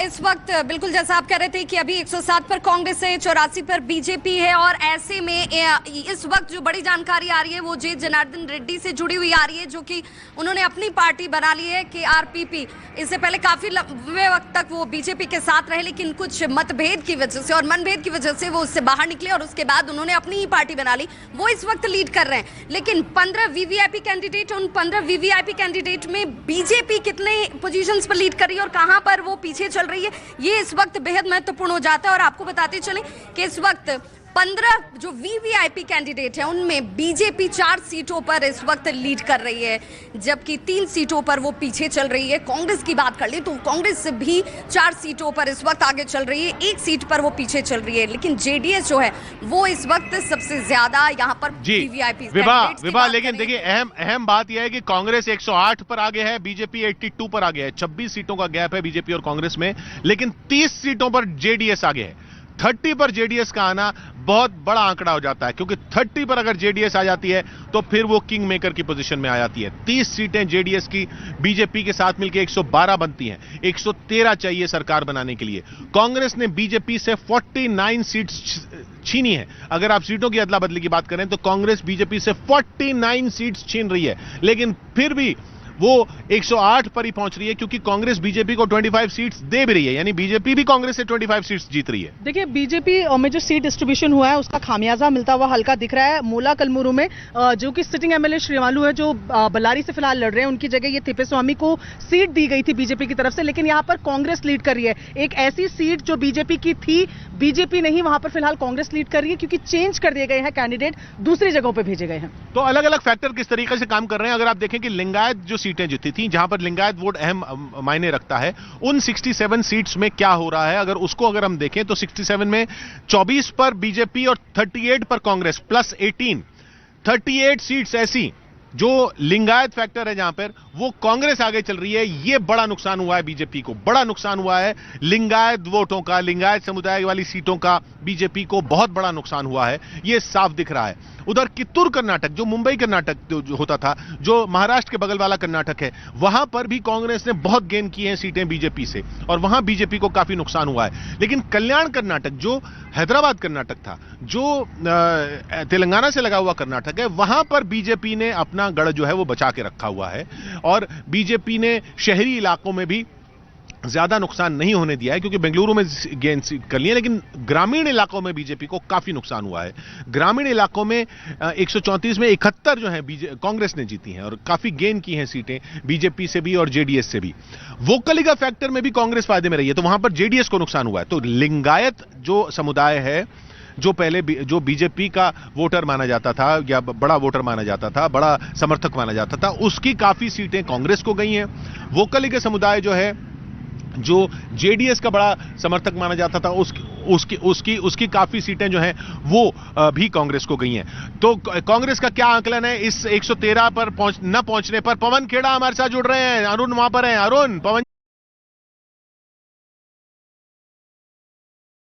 इस वक्त बिल्कुल जैसा आप कह रहे थे कि अभी 107 पर कांग्रेस है, 84 पर बीजेपी है और ऐसे में इस वक्त जो बड़ी जानकारी आ रही है वो जे जनार्दन रेड्डी से जुड़ी हुई आ रही है, जो कि उन्होंने अपनी पार्टी बना ली है कि आरपीपी। इससे पहले काफी लंबे वक्त तक वो बीजेपी के साथ रहे, लेकिन कुछ मतभेद की वजह से और मनभेद की वजह से वो उससे बाहर निकले और उसके बाद उन्होंने अपनी ही पार्टी बना ली। वो इस वक्त लीड कर रहे हैं, लेकिन 15 वीवीआईपी कैंडिडेट, उन 15 वीवीआईपी कैंडिडेट में बीजेपी कितने पोजीशंस पर लीड कर रही है और कहां पर वो पीछे चल रही है, ये इस वक्त बेहद महत्वपूर्ण हो जाता है। और आपको बताते चलें कि इस वक्त 15 जो वीवीआईपी कैंडिडेट हैं उनमें बीजेपी 4 सीटों पर इस वक्त लीड कर रही है, जबकि 3 सीटों पर वो पीछे चल रही है। कांग्रेस की बात कर ले तो कांग्रेस भी 4 सीटों पर इस वक्त आगे चल रही है, 1 सीट पर वो पीछे चल रही है। लेकिन जेडीएस जो है वो इस वक्त सबसे ज्यादा यहाँ पर वीवीआईपी विभा, लेकिन देखिए अहम बात यह है कि कांग्रेस 108 पर आगे है, बीजेपी 82 पर आगे है। 26 सीटों का गैप है बीजेपी और कांग्रेस में, लेकिन 30 सीटों पर जेडीएस आगे है। 30 पर जेडीएस का आना बहुत बड़ा आंकड़ा हो जाता है, क्योंकि 30 पर अगर जेडीएस आ जाती है तो फिर वो किंग मेकर की पोजीशन में आ जाती है। 30 सीटें जेडीएस की बीजेपी के साथ मिलकर 112 बनती हैं। 113 चाहिए सरकार बनाने के लिए। कांग्रेस ने बीजेपी से 49 सीट्स छीनी है। अगर आप सीटों की अदला बदली की बात करें तो कांग्रेस बीजेपी से 49 सीट्स छीन रही है, लेकिन फिर भी वो 108 पर ही पहुंच रही है, क्योंकि कांग्रेस बीजेपी को 25 सीट्स दे भी रही है, यानी बीजेपी भी कांग्रेस से 25 सीट्स जीत रही है। देखिए, बीजेपी में जो सीट डिस्ट्रीब्यूशन हुआ है उसका खामियाजा मिलता हुआ हल्का दिख रहा है। मोला कलमुरु में जो कि सिटिंग एमएलए श्रीवालू है, जो बल्लारी से फिलहाल लड़ रहे हैं, उनकी जगह ये थिप्पेस्वामी को सीट दी गई थी बीजेपी की तरफ से, लेकिन यहां पर कांग्रेस लीड कर रही है। एक ऐसी सीट जो बीजेपी की थी, बीजेपी नहीं, वहां पर फिलहाल कांग्रेस लीड कर रही है, क्योंकि चेंज कर दिए गए हैं कैंडिडेट, दूसरी जगहों पर भेजे गए हैं। तो अलग अलग फैक्टर किस तरीके से काम कर रहे हैं, अगर आप देखें कि लिंगायत जो सीटें जीती थी, जहां पर लिंगायत वोट अहम मायने रखता है, उन 67 सीट्स में क्या हो रहा है, अगर हम देखें तो 67 में 24 पर बीजेपी और 38 पर कांग्रेस प्लस 18, 38 सीट्स ऐसी जो लिंगायत फैक्टर है, जहां पर वो कांग्रेस आगे चल रही है। ये बड़ा नुकसान हुआ है बीजेपी को, बड़ा नुकसान हुआ है लिंगायत वोटों का, लिंगायत समुदाय वाली सीटों का बीजेपी को बहुत बड़ा नुकसान हुआ है, ये साफ दिख रहा है। उधर कित्तूर कर्नाटक, जो मुंबई कर्नाटक जो होता था, जो महाराष्ट्र के बगल वाला कर्नाटक है, वहां पर भी कांग्रेस ने बहुत गेन की हैं सीटें बीजेपी से, और वहां बीजेपी को काफी नुकसान हुआ है। लेकिन कल्याण कर्नाटक, जो हैदराबाद कर्नाटक था, जो तेलंगाना से लगा हुआ कर्नाटक है, वहां पर बीजेपी ने अपना गढ़ जो है वो बचा के रखा हुआ है, और बीजेपी ने शहरी इलाकों में भी ज्यादा नुकसान नहीं होने दिया है, क्योंकि बेंगलुरु में गेन कर लिए, लेकिन ग्रामीण इलाकों में बीजेपी को काफी नुकसान हुआ है। ग्रामीण इलाकों में 134 में 71 जो है कांग्रेस ने जीती हैं, और काफी गेन की हैं सीटें बीजेपी से भी और जेडीएस से भी। वोकलिगा फैक्टर में भी कांग्रेस फायदे में रही है, तो वहां पर जेडीएस को नुकसान हुआ है। तो लिंगायत जो समुदाय है, जो पहले जो बीजेपी का वोटर माना जाता था, या बड़ा वोटर माना जाता था, बड़ा समर्थक माना जाता था, उसकी काफी सीटें कांग्रेस को गई हैं। वोकलिगा समुदाय जो है, जो जेडीएस का बड़ा समर्थक माना जाता था, उसकी काफी सीटें जो हैं वो भी कांग्रेस को गई हैं। तो कांग्रेस का क्या आंकलन है इस 113 पर न पहुंचने पर? पवन खेड़ा हमारे साथ जुड़ रहे हैं, अरुण वहां पर हैं। अरुण, पवन